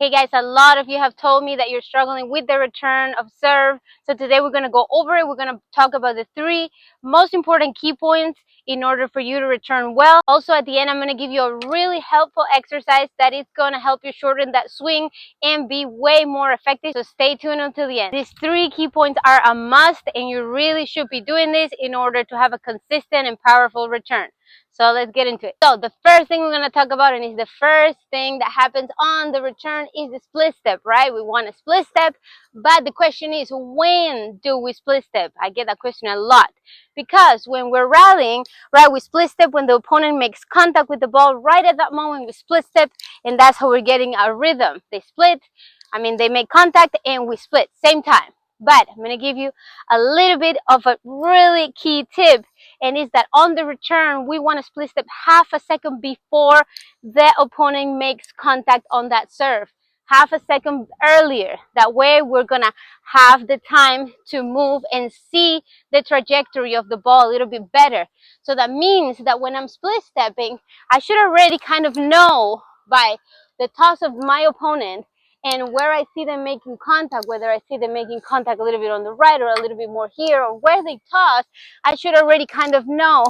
Okay guys, a lot of you have told me that you're struggling with the return of serve. So today we're going to go over it. We're going to talk about the 3 most important key points in order for you to return well. Also at the end, I'm going to give you a really helpful exercise that is going to help you shorten that swing and be way more effective. So stay tuned until the end. These 3 key points are a must, and you really should be doing this in order to have a consistent and powerful return. So let's get into it. So the first thing we're going to talk about, and is the first thing that happens on the return, is the split step, right? We want a split step, but the question is, when do we split step? I get that question a lot, because when we're rallying, right, we split step when the opponent makes contact with the ball. Right at that moment we split step, and that's how we're getting a rhythm. They make contact and we split same time. But I'm going to give you a little bit of a really key tip, and is that on the return we want to split step half a second before the opponent makes contact on that serve, half a second earlier. That way we're gonna have the time to move and see the trajectory of the ball a little bit better. So that means that when I'm split stepping, I should already kind of know by the toss of my opponent and where I see them making contact, whether I see them making contact a little bit on the right or a little bit more here, or where they toss. I should already kind of know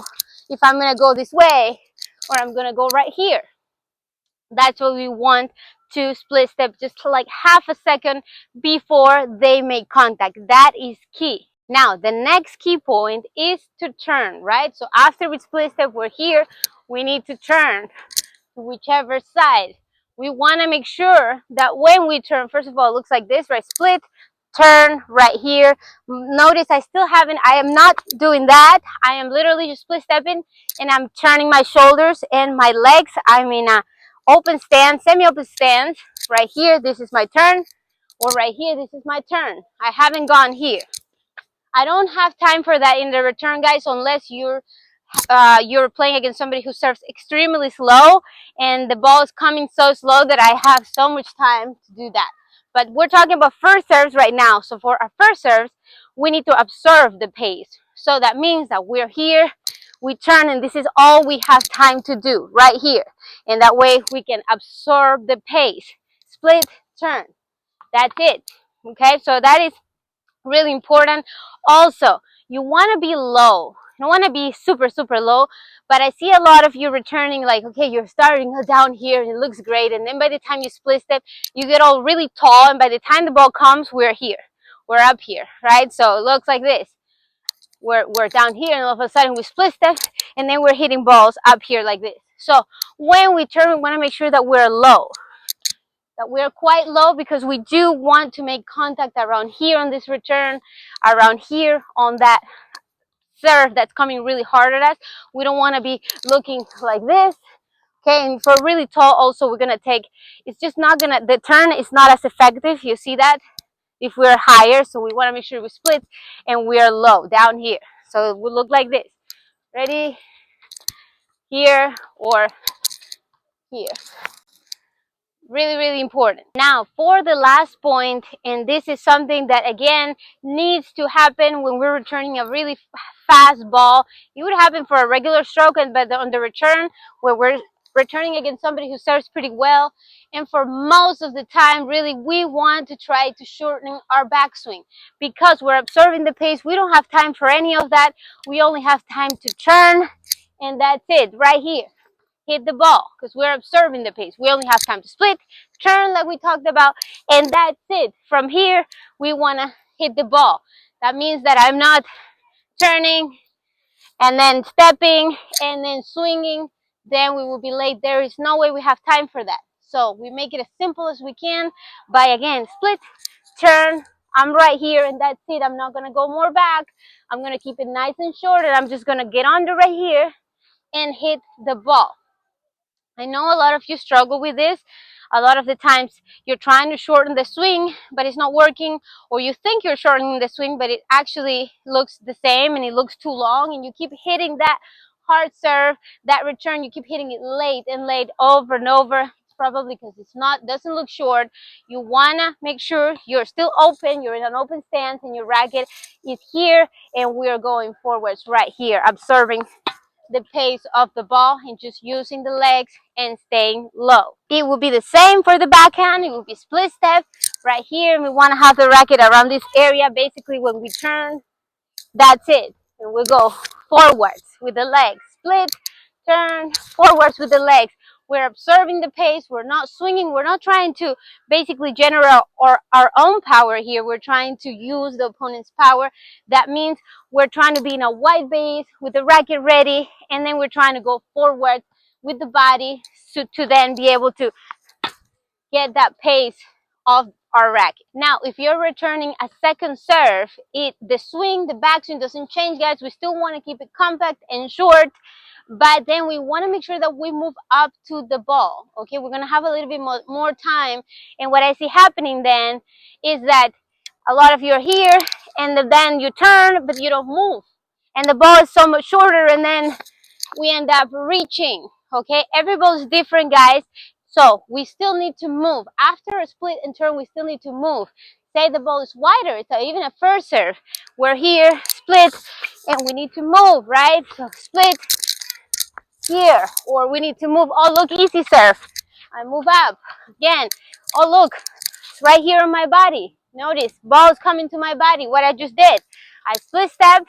if I'm going to go this way or I'm going to go right here. That's what we want, to split step just like half a second before they make contact. That is key. Now, the next key point is to turn, right? So after we split step, we're here, we need to turn to whichever side. We want to make sure that when we turn, first of all, it looks like this, right? Split, turn right here. Notice I am not doing that. I am literally just split stepping, and I'm turning my shoulders and my legs. I'm in a open stance, semi-open stance. Right here, this is my turn, or right here, this is my turn. I haven't gone here. I don't have time for that in the return, guys, unless you're playing against somebody who serves extremely slow and the ball is coming so slow that I have so much time to do that. But we're talking about first serves right now. So for our first serves, we need to observe the pace. So that means that we're here, we turn, and this is all we have time to do right here. And that way we can absorb the pace. Split, turn. That's it. Okay, so that is really important. Also, you want to be low. You don't want to be super low, but I see a lot of you returning like, okay, you're starting down here and it looks great, and then by the time you split step, you get all really tall, and by the time the ball comes, we're here, we're up here, right? So it looks like this. We're down here, and all of a sudden we split step, and then we're hitting balls up here like this. So when we turn, we want to make sure that we're low, that we're quite low, because we do want to make contact around here on this return, around here on that serve that's coming really hard at us. We don't want to be looking like this. Okay, and for really tall also, we're gonna take, the turn is not as effective, you see that, if we're higher. So we want to make sure we split and we're low down here, so it will look like this. Ready? Here or here. Really important. Now for the last point, and this is something that again needs to happen when we're returning a really fast ball. It would happen for a regular stroke, but on the return, where we're returning against somebody who serves pretty well, and for most of the time, really, we want to try to shorten our backswing, because we're observing the pace. We don't have time for any of that. We only have time to turn, and that's it right here. Hit the ball, because we're observing the pace. We only have time to split, turn like we talked about, and that's it. From here, we want to hit the ball. That means that I'm not turning and then stepping and then swinging. Then we will be late. There is no way we have time for that. So we make it as simple as we can by, again, split, turn. I'm right here, and that's it. I'm not going to go more back. I'm going to keep it nice and short, and I'm just going to get under right here and hit the ball. I know a lot of you struggle with this. A lot of the times you're trying to shorten the swing, but it's not working, or you think you're shortening the swing, but it actually looks the same and it looks too long, and you keep hitting that hard serve, that return, you keep hitting it late and late over and over. It's probably because doesn't look short. You wanna make sure you're still open, you're in an open stance, and your racket is here, and we're going forwards right here, observing the pace of the ball and just using the legs and staying low. It will be the same for the backhand. It will be split step right here. We want to have the racket around this area. Basically, when we turn, that's it. And we go forwards with the legs. Split, turn, forwards with the legs. We're observing the pace. We're not swinging. We're not trying to basically generate our own power here. We're trying to use the opponent's power. That means we're trying to be in a wide base with the racket ready, and then we're trying to go forward with the body to then be able to get that pace of our racket. Now, if you're returning a second serve, the swing, the backswing doesn't change, guys. We still want to keep it compact and short, but then we want to make sure that we move up to the ball. Okay, we're going to have a little bit more time, and what I see happening then is that a lot of you are here, and then you turn, but you don't move, and the ball is so much shorter, and then we end up reaching. Okay, every ball is different, guys. So we still need to move. After a split and turn, we still need to move. Say the ball is wider, so even a first serve, we're here, split, and we need to move, right? So split here, or we need to move. Oh, look, easy serve. I move up again. Oh, look, it's right here on my body. Notice, ball's coming to my body. What I just did, I split step,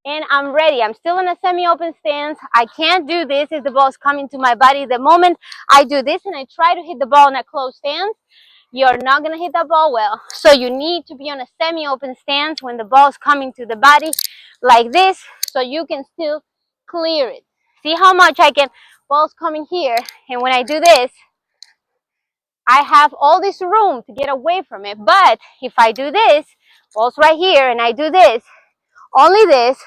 and I'm ready. I'm still in a semi-open stance. I can't do this if the ball is coming to my body. The moment I do this and I try to hit the ball in a closed stance, you're not going to hit that ball well. So you need to be on a semi-open stance when the ball is coming to the body like this, so you can still clear it. See how much I can, ball's coming here, and when I do this, I have all this room to get away from it. But if I do this, ball's right here, and I do this, only this,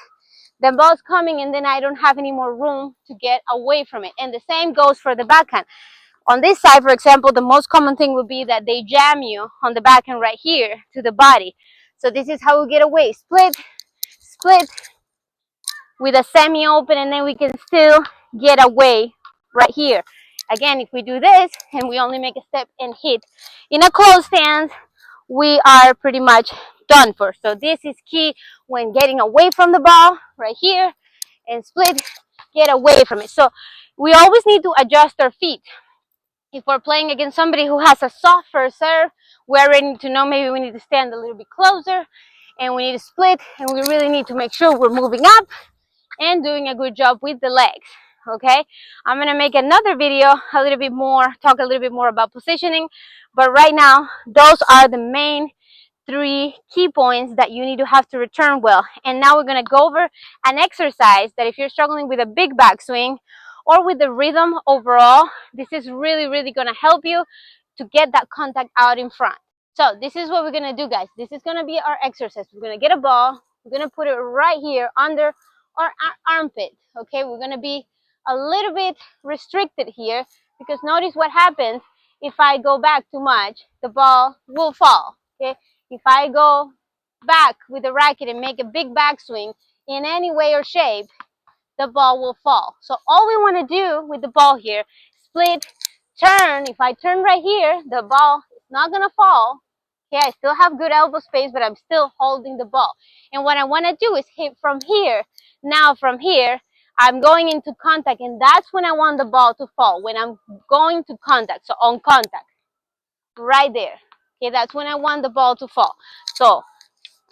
the ball's coming, and then I don't have any more room to get away from it. And the same goes for the backhand. On this side, for example, the most common thing would be that they jam you on the backhand right here to the body. So this is how we get away. Split, split with a semi-open, and then we can still get away right here. Again, if we do this and we only make a step and hit in a closed stance, we are pretty much done for. So this is key when getting away from the ball right here, and split, get away from it. So we always need to adjust our feet. If we're playing against somebody who has a softer serve, we already need to know maybe we need to stand a little bit closer, and we need to split, and we really need to make sure we're moving up and doing a good job with the legs. Okay, I'm gonna make another video a little bit more, talk a little bit more about positioning, but right now those are the main 3 key points that you need to have to return well. And now we're going to go over an exercise that if you're struggling with a big backswing or with the rhythm overall, this is really going to help you to get that contact out in front. So this is what we're going to do, guys. This is going to be our exercise. We're going to get a ball. We're going to put it right here under our armpit. Okay, we're going to be a little bit restricted here, because notice what happens if I go back too much, the ball will fall. Okay, if I go back with the racket and make a big backswing in any way or shape, the ball will fall. So all we want to do with the ball here, split, turn. If I turn right here, the ball is not going to fall. Okay, I still have good elbow space, but I'm still holding the ball. And what I want to do is hit from here. Now from here, I'm going into contact, and that's when I want the ball to fall, when I'm going to contact. So on contact, right there. Okay, that's when I want the ball to fall. So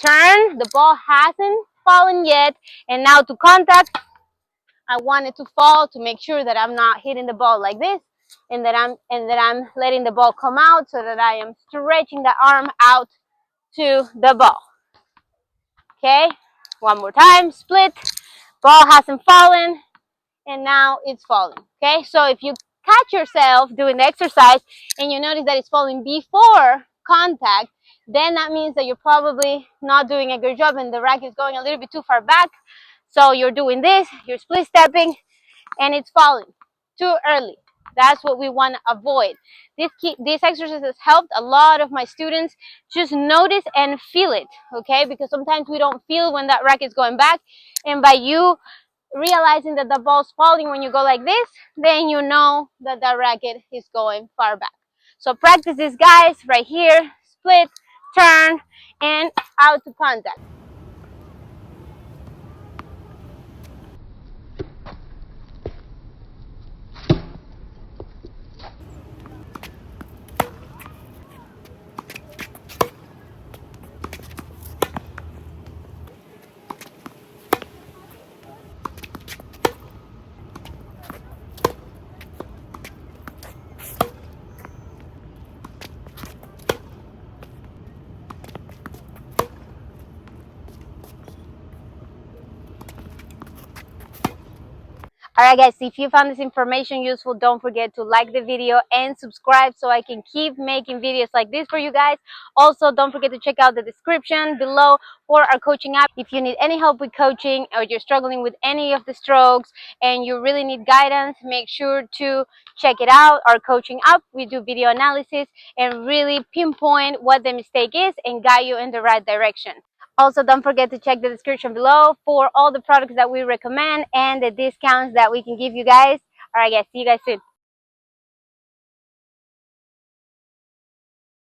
turn, the ball hasn't fallen yet, and now to contact, I want it to fall to make sure that I'm not hitting the ball like this, and that I'm letting the ball come out, so that I am stretching the arm out to the ball. Okay, one more time, split, ball hasn't fallen, and now it's falling. Okay, so if you catch yourself doing the exercise and you notice that it's falling before contact, then that means that you're probably not doing a good job and the racket is going a little bit too far back. So you're doing this, you're split stepping, and it's falling too early. That's what we want to avoid. This exercise has helped a lot of my students just notice and feel it, okay? Because sometimes we don't feel when that racket is going back, and by you realizing that the ball's falling when you go like this, then you know that the racket is going far back. So practice this, guys, right here, split, turn, and out to contact. Alright guys, if you found this information useful, don't forget to like the video and subscribe so I can keep making videos like this for you guys. Also, don't forget to check out the description below for our coaching app. If you need any help with coaching or you're struggling with any of the strokes and you really need guidance, make sure to check it out, our coaching app. We do video analysis and really pinpoint what the mistake is and guide you in the right direction. Also, don't forget to check the description below for all the products that we recommend and the discounts that we can give you guys. All right, guys, see you guys soon.